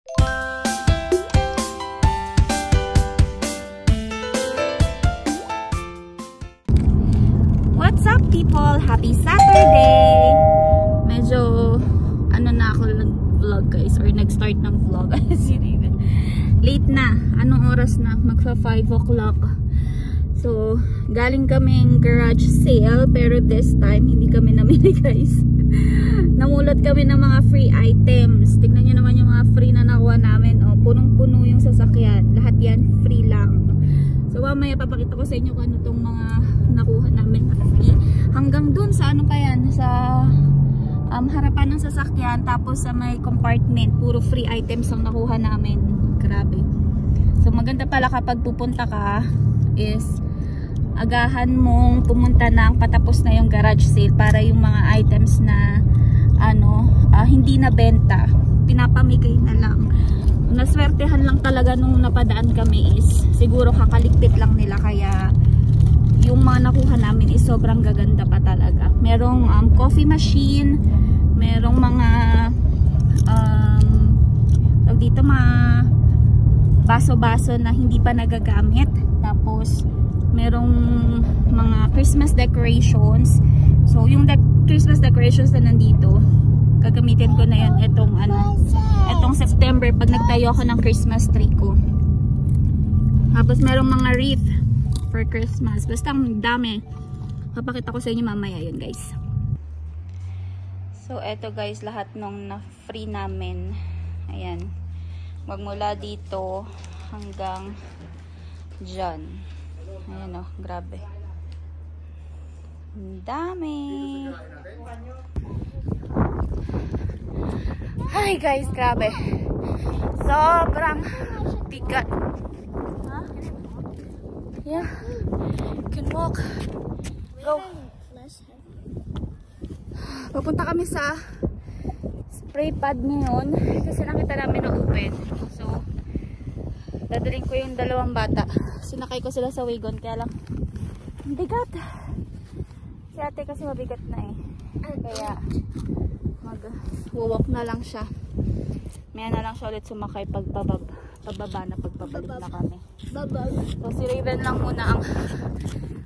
What's up people? Happy Saturday! Medyo ano na ako nag-vlog guys, or nag-start ng vlog. Late na. Anong oras na? Magsa 5 o'clock. So, galing kaming garage sale, pero this time hindi kami namili guys. Namulot kami ng mga free items. Tignan nyo naman yung mga free na nakuha namin. O, punong-puno yung sasakyan. Lahat yan free lang. So, mamaya papakita ko sa inyo kung ano tong mga nakuha namin na free. Hanggang dun sa ano pa yan, sa harapan ng sasakyan, tapos sa may compartment, puro free items ang nakuha namin. Grabe. So, maganda pala kapag pupunta ka is agahan mong pumunta na ang patapos na yung garage sale para yung mga items na hindi na benta, pinapamigay na lang. Naswertehan lang talaga nung napadaan kami is siguro kakaligpit lang nila, kaya yung mga nakuha namin is sobrang gaganda pa talaga. Merong coffee machine, merong mga dito mga baso-baso na hindi pa nagagamit, tapos merong mga Christmas decorations. So yung Christmas decorations na nandito, gagamitin ko na yan etong September pag nagtayo ako ng Christmas tree ko. Tapos merong mga wreath for Christmas. Basta ang dami. Papakita ko sa inyo mamaya yun guys. So eto guys, lahat nung na-free namin. Ayan. Magmula dito hanggang dyan. Ayan o, grabe. Ang dami. Hi guys, grabe. Sobrang bigat. Huh? Yeah. Can walk. Go. Papunta kami sa spray pad ngayon kasi nakita namin na open. So, dadalhin ko yung dalawang bata. Sinakay ko sila sa wagon, kaya lang bigat. Si ate kasi mabigat na eh. Kaya mag-walk na lang siya. Maya na lang siya ulit sumakay pababa na pagpabalik na kami. So si Raven lang muna ang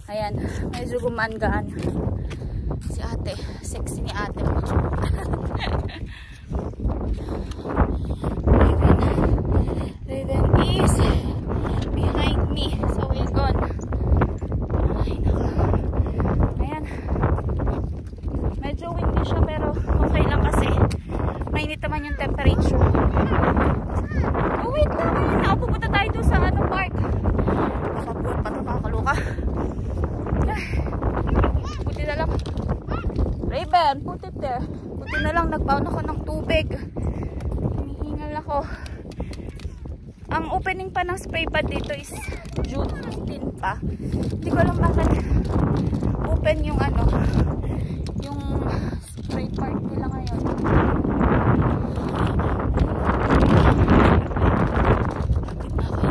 ayan, medyo gumaan-gaan. Si ate, sexy ni ate. Raven is behind me. So we're gone. Ay, nako. Ayan. Medyo windy siya pero okay lang kasi mainit naman yung temperature. Oh wait lang. Ayun, pupunta tayo doon sa park. Nakabuhat pa ito, kakaloka. Buti na lang. Raven, put it there. Buti na lang nagbaon ako ng tubig. Hinihingal ako. Ang opening pa ng spray pad dito is June 15 pa. Hindi ko alam bakit open yung yung spray part nila ngayon.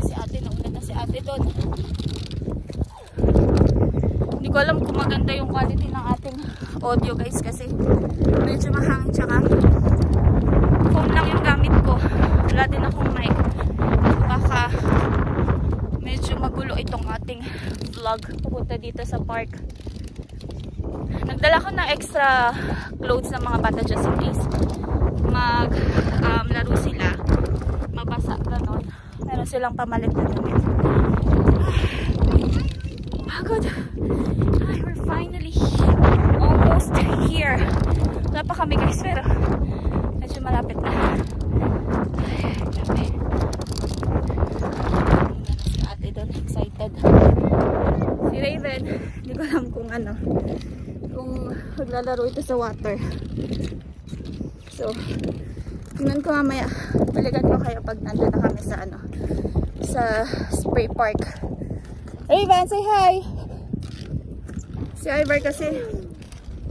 Si ate, nauna na si ate doon. Hindi ko alam kung maganda yung quality ng ating audio guys kasi medyo mahangin, tsaka phone lang yung gamit ko. Wala din akong mic. Baka medyo magulo itong ating vlog pupunta dito sa park. Nagdala ko ng extra clothes ng mga bata just in case laro sila, mabasa ganon. Meron silang pamalit na damit. Pagod. We're finally almost here. Wala pa kami guys, pero medyo malapit na. Grabe. Si ate doon, excited. Si Raven, hindi ko alam kung kung maglalaro ito sa water. So, tingnan ko mamaya. Balikan ko kayo pag nandun na kami sa sa spray park. Raven, say hi! Si Ivar kasi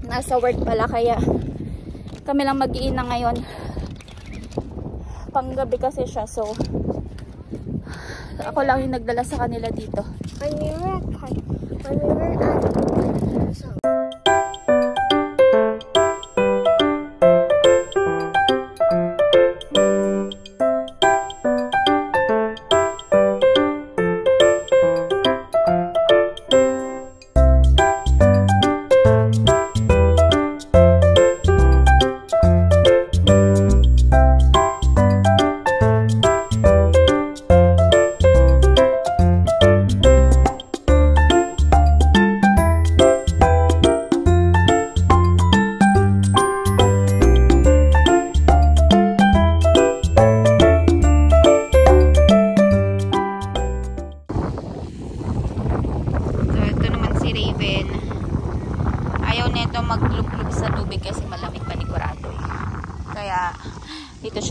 nasa work pala, kaya kami lang mag-iina ngayon. Panggabi kasi siya, so ako lang yung nagdala sa kanila dito. When we were at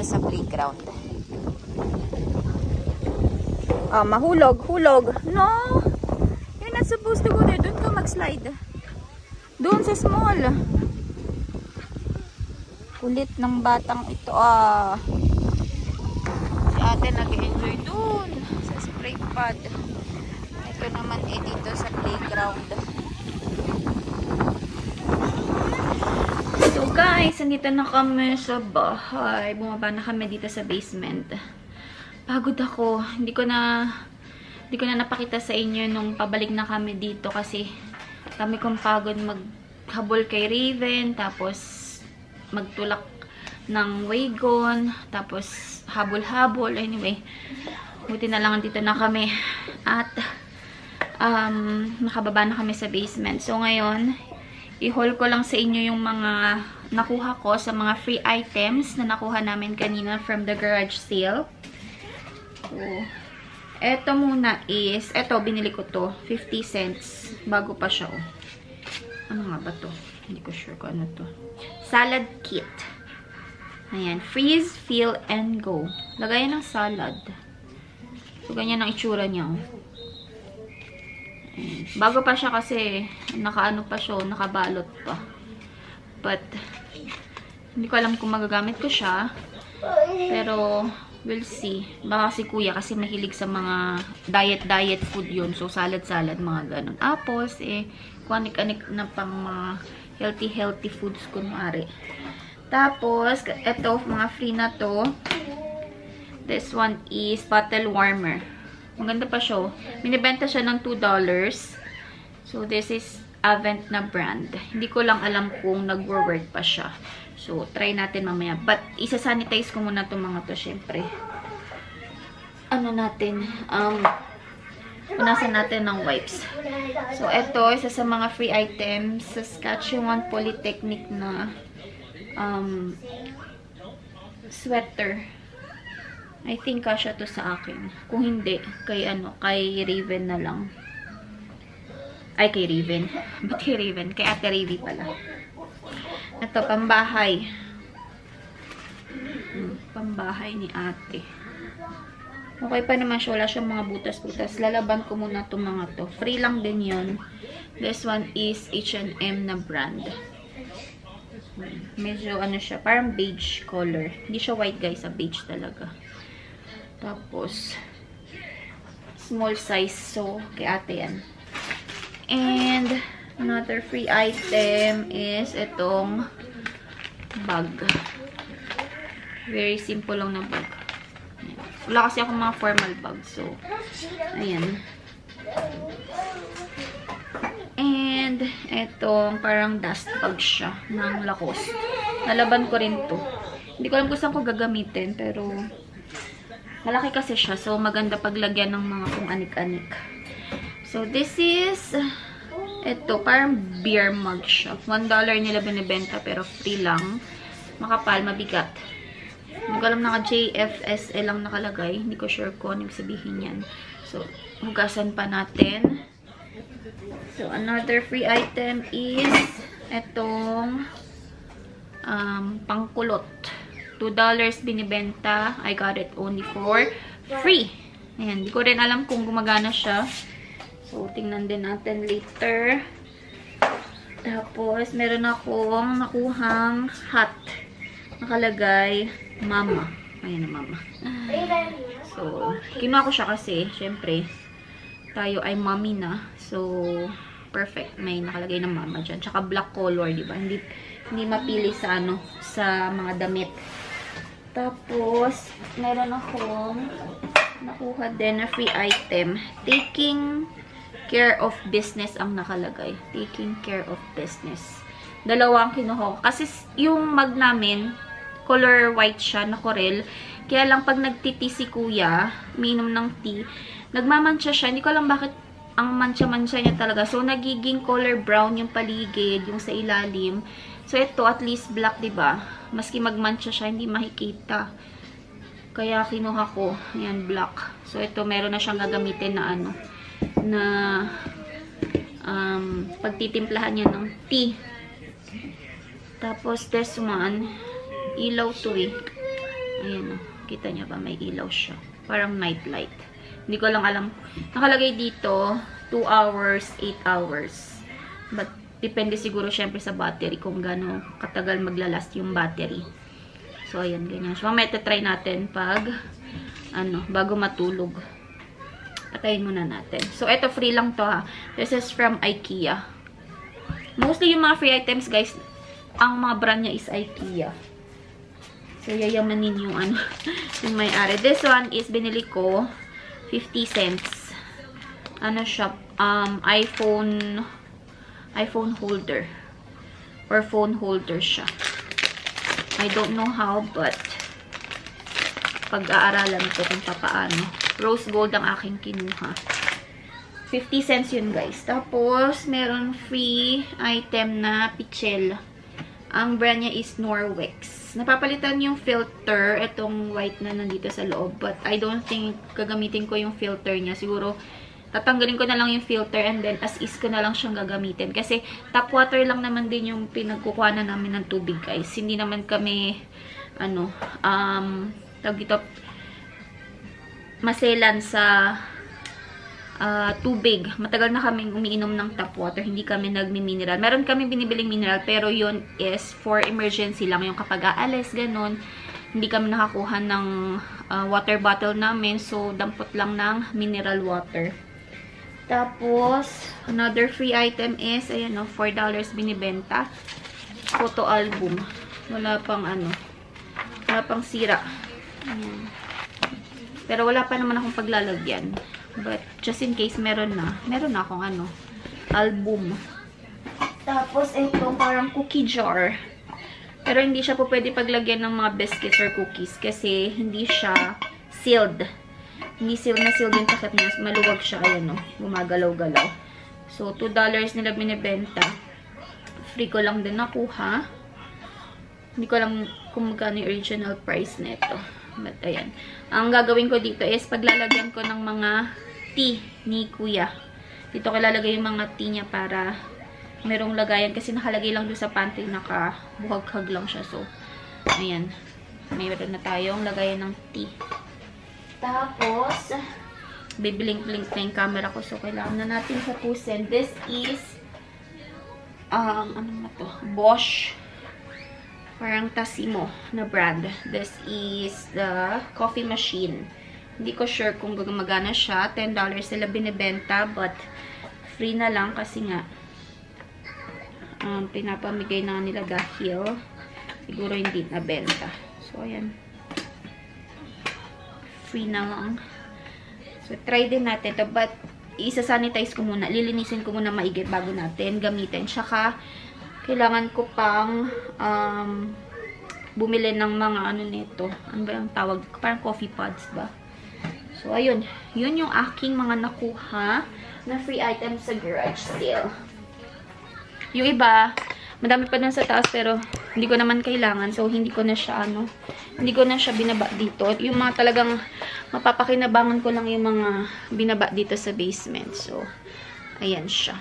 sa playground. Mahulog. No! You're not supposed to go there. Doon ka mag-slide. Doon sa small. Kulit ng batang ito. Si ate nag-enjoy doon sa spray pad. Ito naman dito sa playground. So guys, andito na kami sa bahay. Bumaba na kami dito sa basement. Pagod ako. Hindi ko na napakita sa inyo nung pabalik na kami dito kasi kami kong pagod maghabol kay Raven, tapos magtulak ng wagon, tapos habol-habol. Anyway, buti na lang dito na kami at nakababa na kami sa basement. So ngayon, i-haul ko lang sa inyo yung mga nakuha ko sa mga free items na nakuha namin kanina from the garage sale. So, eto muna is, eto, binili ko to, 50 cents. Bago pa siya, oh. Ano nga ba to? Hindi ko sure kung ano to. Salad kit. Ayan, freeze, fill, and go. Lagayan ng salad. So, ganyan ang itsura niya, oh. Ayan. Bago pa siya kasi, nakaano pa siya, nakabalot pa. But, hindi ko alam kung magagamit ko siya. Pero, we'll see. Baka si kuya kasi mahilig sa mga diet food yun. So, salad, mga ganun. Apples, kuanik-anik na pang mga healthy foods kunwari. Tapos, eto, mga free na to. This one is bottle warmer. Maganda pa siya. Binibenta siya ng $2. So, this is Avent na brand. Hindi ko lang alam kung nagwo-work pa siya. So, try natin mamaya. But, isa-sanitize ko muna itong mga to, syempre. Ano natin? Punasan natin ng wipes. So, ito, isa sa mga free items sa Saskatchewan Polytechnic na sweater. I think kasha to sa akin. Kung hindi, kay Raven na lang. Ay, kay Raven. Ba't kay Raven? Kay Ate Ravi pala. Ito, pambahay. Pambahay ni ate. Okay pa naman siya. Wala siyang mga butas-butas. Lalaban ko muna itong mga to. Free lang din yun. This one is H&M na brand. Medyo ano siya. Parang beige color. Hindi siya white guys. Beige talaga. Tapos, small size. So, kay ate yan. And, another free item is itong bag. Very simple lang na bag. Wala kasi ako mga formal bag. So, ayan. And, itong parang dust bag siya ng Lacoste. Nalaban ko rin to. Hindi ko alam kung saan ko gagamitin, pero malaki kasi siya. So, maganda paglagyan ng mga kung anik-anik. So, this is ito, parang beer mug siya. $1 nila binibenta, pero free lang. Makapal, mabigat. Hindi ko alam, naka JFSL lang nakalagay. Hindi ko sure kung anong sabihin yan. So, hugasan pa natin. So, another free item is itong pangkulot. $2 binibenta. I got it only for free. Ayan, hindi ko rin alam kung gumagana siya. So, tingnan din natin later. Tapos, meron akong nakuhang hat. Nakalagay, mama. Ayan na, mama. So, kinuha ko siya kasi, syempre, tayo ay mommy na. So, perfect. May nakalagay ng mama dyan. Tsaka black color, diba? Hindi mapili sa sa mga damit. Tapos, meron akong nakuha din na free item. Taking care of business ang nakalagay. Taking care of business. Dalawang kinuha ko. Kasi yung mug namin, color white siya na coral. Kaya lang pag nagtiti si kuya, minom ng tea, nagmamansya siya. Hindi ko alam bakit ang mancha-mancha niya talaga. So, nagiging color brown yung paligid, yung sa ilalim. So, ito at least black, diba? Maski magmancha siya, hindi makikita. Kaya kinuha ko. Ayan, black. So, ito meron na siyang gagamitin na na pagtitimplahan niya ng tea. Tapos, this one, ilaw to eh. Ayan o. Kita niya ba? May ilaw siya. Parang night light. Hindi ko lang alam. Nakalagay dito, 2 hours, 8 hours. But, depende siguro syempre sa battery kung gaano katagal maglalast yung battery. So, ayan, ganyan. So, mamaya try natin pag, bago matulog. Patayin muna natin. So, eto, free lang to ha. This is from IKEA. Mostly yung mga free items, guys, ang mga brand niya is IKEA. So, yayamanin yung yung may-ari. This one is binili ko 50 cents. Ano siya? iPhone holder. Or phone holder siya. I don't know how, but pag-aaralan ko kung papaano. Rose gold ang aking kinuha. 50 cents yun, guys. Tapos, meron free item na pichel. Ang brand niya is Norwex. Napapalitan yung filter, itong white na nandito sa loob. But, I don't think gagamitin ko yung filter niya. Siguro, tatanggalin ko na lang yung filter and then as is ko na lang siyang gagamitin. Kasi, tap water lang naman din yung pinagkukuha na namin ng tubig, guys. Hindi naman kami, tawag ito, maselan sa tubig. Matagal na kaming umiinom ng tap water. Hindi kami nagmi-mineral. Meron kami binibiling mineral, pero yun is for emergency lang. Yung kapag aalis, ganun. Hindi kami nakakuha ng water bottle namin. So, dampot lang ng mineral water. Tapos, another free item is, ayan o, $4 binibenta. Photo album. Wala pang wala pang sira. Ayan. Pero wala pa naman akong paglalagyan. But, just in case, meron na akong album. Tapos, ito, parang cookie jar. Pero, hindi siya po pwede paglagyan ng mga biscuits or cookies. Kasi, hindi siya sealed. Hindi sealed na sealed yung takip niya. Maluwag siya, ayan o. Gumagalaw-galaw. So, $2 nila binibenta. Free ko lang din nakuha. Hindi ko alam kung magkano yung original price nito. But, ayan. Ang gagawin ko dito is paglalagyan ko ng mga tea ni Kuya. Dito ko lalagay yung mga tea niya para merong lagayan. Kasi nakalagay lang doon sa pantry. Nakabuhag-hag lang siya. So, ayan. Mayroon na tayong lagayan ng tea. Tapos, biblink-blink na yung camera ko. So, kailangan na natin tapusin. This is, ano na to? Bosch. Parang Tassimo na brand. This is the coffee machine. Hindi ko sure kung gumagana siya. $10 sila binibenta, but free na lang kasi nga pinapamigay na nila dahil siguro hindi nabenta. So, ayan. Free na lang. So, try din natin ito. But, isa-sanitize ko muna. Lilinisin ko muna maigit bago natin gamitin. Tsaka, kailangan ko pang bumili ng mga nito. Ano ba yung tawag? Parang coffee pods ba? So, ayun. Yun yung aking mga nakuha na free items sa garage sale. Yung iba, madami pa dun sa taas pero hindi ko naman kailangan. So, hindi ko na siya hindi ko na siya binaba dito. Yung mga talagang mapapakinabangan ko lang yung mga binaba dito sa basement. So, ayan siya.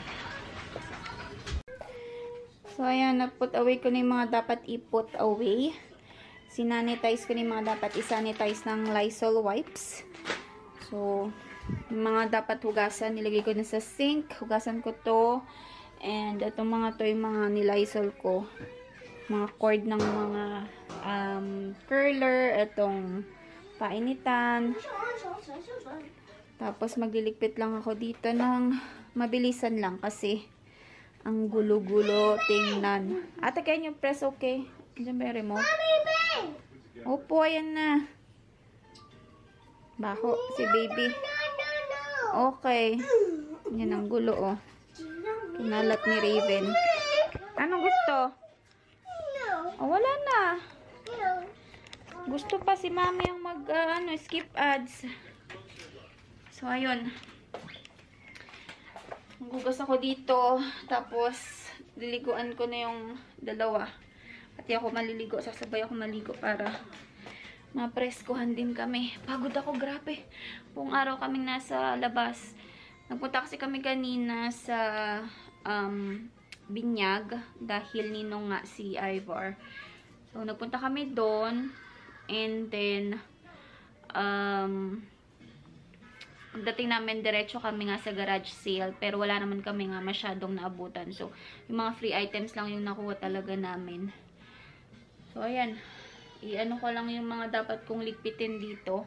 So, ayan, na-put away ko na yung mga dapat i-put away. Sinanitize ko na yung mga dapat i-sanitize ng Lysol wipes. So, yung mga dapat hugasan, nilagay ko na sa sink. Hugasan ko to. And, itong mga to, yung mga ni-Lysol ko. Mga cord ng mga curler. Itong painitan. Tapos, magliligpit lang ako dito ng mabilisan lang kasi ang gulo-gulo, tingnan. Ate, kaya nyo press okay? Diyan ba yung remote? Opo, ayan na. Baho, si baby. Okay. Yan ang gulo, oh. Kinalat ni Raven. Anong gusto? Oh, wala na. Gusto pa si mami yung skip ads. So, ayun. Gugas ako dito. Tapos, liliguan ko na yung dalawa. Pati ako maliligo. Sasabay ako maligo para mapreskuhan din kami. Pagod ako, grabe. Buong araw kaming nasa labas. Nagpunta kasi kami kanina sa Binyag. Dahil ninong nga si Ivor. So, nagpunta kami doon. And then, pagdating namin, diretso kami nga sa garage sale. Pero wala naman kami nga masyadong naabutan. So, yung mga free items lang yung nakuha talaga namin. So, ayan. I-ano ko lang yung mga dapat kong ligpitin dito.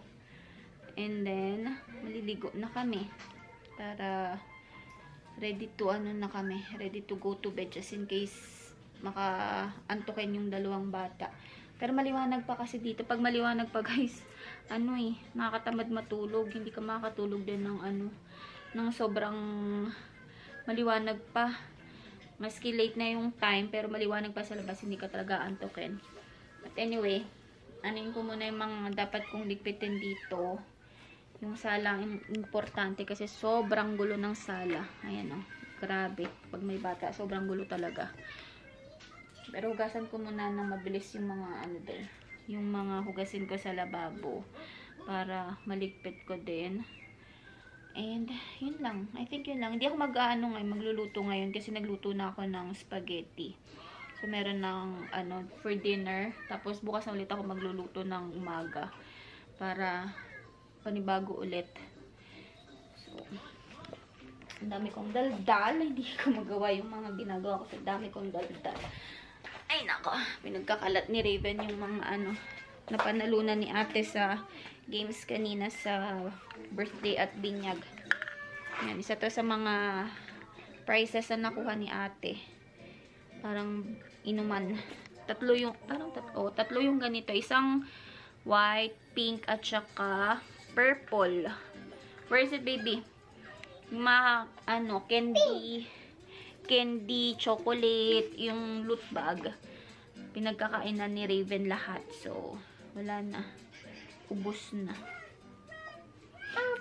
And then, maliligo na kami. Para ready to, ready to go to bed just in case maka-antukin yung dalawang bata. Pero maliwanag pa kasi dito. Pag maliwanag pa guys, nakakatamad matulog. Hindi ka makakatulog din ng sobrang maliwanag pa. Maski late na yung time, pero maliwanag pa sa labas, hindi ka talaga antukin. But anyway, anin ko muna yung mga dapat kong ligpitin dito. Yung sala, importante kasi sobrang gulo ng sala. Ayan grabe. Pag may bata, sobrang gulo talaga. Pero hugasan ko muna ng mabilis yung mga yung mga hugasin ko sa lababo para maligpit ko din. And yun lang. I think yun lang. Hindi ako magluluto ngayon kasi nagluto na ako ng spaghetti. So meron ng for dinner. Tapos bukas na ulit ako magluluto ng umaga para panibago ulit. So ang dami kong daldal. Hindi ko magawa yung mga ginagawa ko. Sa dami kong daldal. Ay nako, pinagkakalat ni Raven yung mga napanalunan ni ate sa games kanina sa birthday at binyag. Yan, isa to sa mga prizes na nakuha ni ate. Parang inuman. Tatlo yung ganito. Isang white, pink, at saka purple. Where is it, baby? Yung mga, candy, chocolate, yung loot bag. Pinagkakainan ni Raven lahat. So, wala na. Ubus na.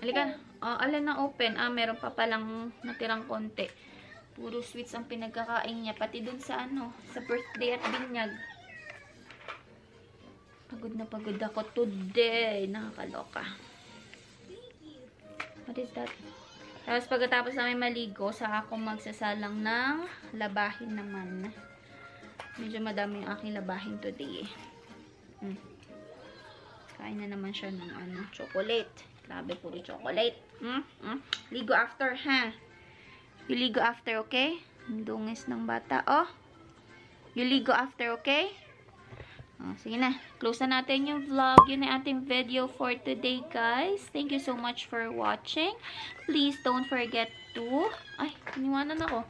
Halika. Alin na open. Meron pa palang natirang konti. Puro sweets ang pinagkakain niya. Pati dun sa sa birthday at binyag. Pagod na pagod ako today. Nakakaloka. What is that? Tapos pagkatapos namin maligo, saka ako magsasalang ng labahin naman. Medyo madami yung aking labahin today eh. Kain na naman siya ng chocolate. Grabe, puro chocolate. Ligo after, ha? You ligo after, okay? Ang dungis ng bata, oh. You ligo after, okay? Sige na. Close na natin yung vlog. Yun na ating video for today, guys. Thank you so much for watching. Please don't forget to... Ay, iniwanan ako.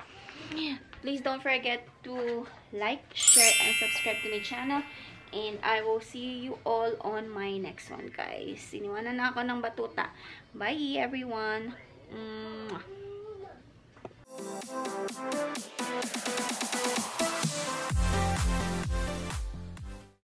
Please don't forget to like, share, and subscribe to my channel. And I will see you all on my next one, guys. Iniwanan na ako ng batuta. Bye, everyone. Mwah.